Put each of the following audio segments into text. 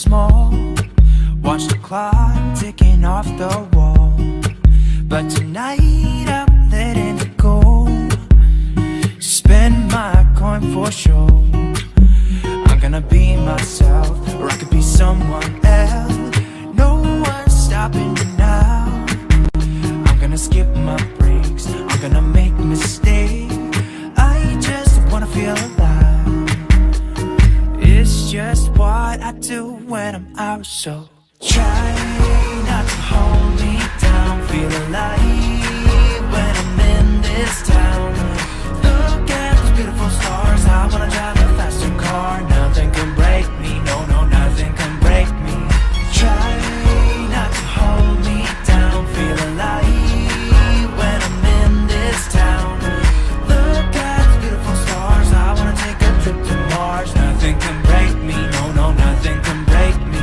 small. Watch the clock ticking off the wall. But tonight I'm letting it go. Spend my coin for sure. I'm gonna be myself, or I could be someone else. No one's stopping me now. I'm gonna skip my breaks, I'm gonna make mistakes. I just wanna feel alive. It's just what I do when I'm out, so try not to hold me down. Feel alive when I'm in this town. Look at those beautiful stars. I wanna drive a faster car. Nothing can break me, no, no, nothing can break me. Try not to hold me down. Feel alive when I'm in this town. Look at those beautiful stars. I wanna take a trip to Mars. Nothing can break me, no, no, nothing can break me.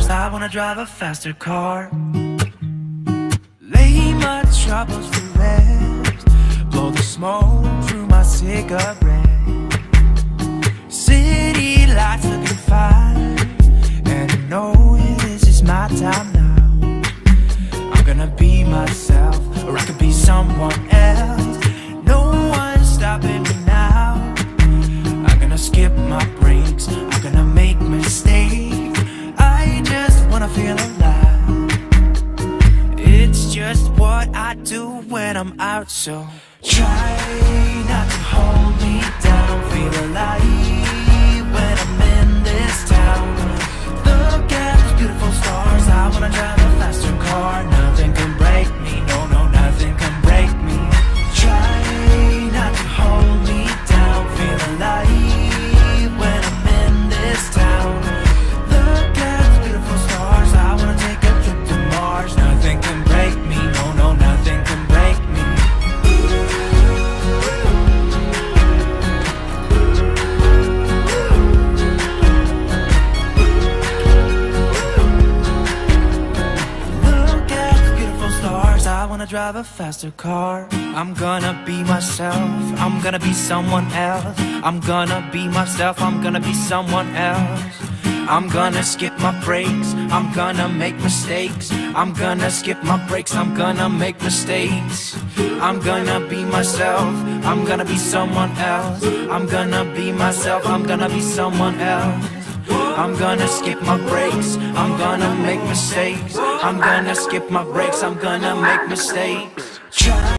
I wanna drive a faster car. Lay my troubles to rest. Blow the smoke through my cigarette. City lights looking fine, and I know this is my time now. I'm gonna be myself, or I could be someone else. No one's stopping me now. I'm gonna skip my breaks, I'm gonna make mistakes. I just wanna feel alive. It's just what I do when I'm out, so try not to hold me down. Feel alive when I'm in this town. Look at those beautiful stars. I wanna drive a faster car. Nothing can break me, no, no, nothing can break me. Try not to hold me down. Feel alive when I'm in this town. Nothing can break me, no, no, nothing can break me. Look at the beautiful stars. I wanna drive a faster car. I'm gonna be myself, I'm gonna be someone else. I'm gonna be myself, I'm gonna be someone else. I'm gonna skip my breaks, I'm gonna make mistakes. I'm gonna skip my breaks, I'm gonna make mistakes. I'm gonna be myself, I'm gonna be someone else. I'm gonna be myself, I'm gonna be someone else. I'm gonna skip my breaks, I'm gonna make mistakes. I'm gonna skip my breaks, I'm gonna make mistakes. Try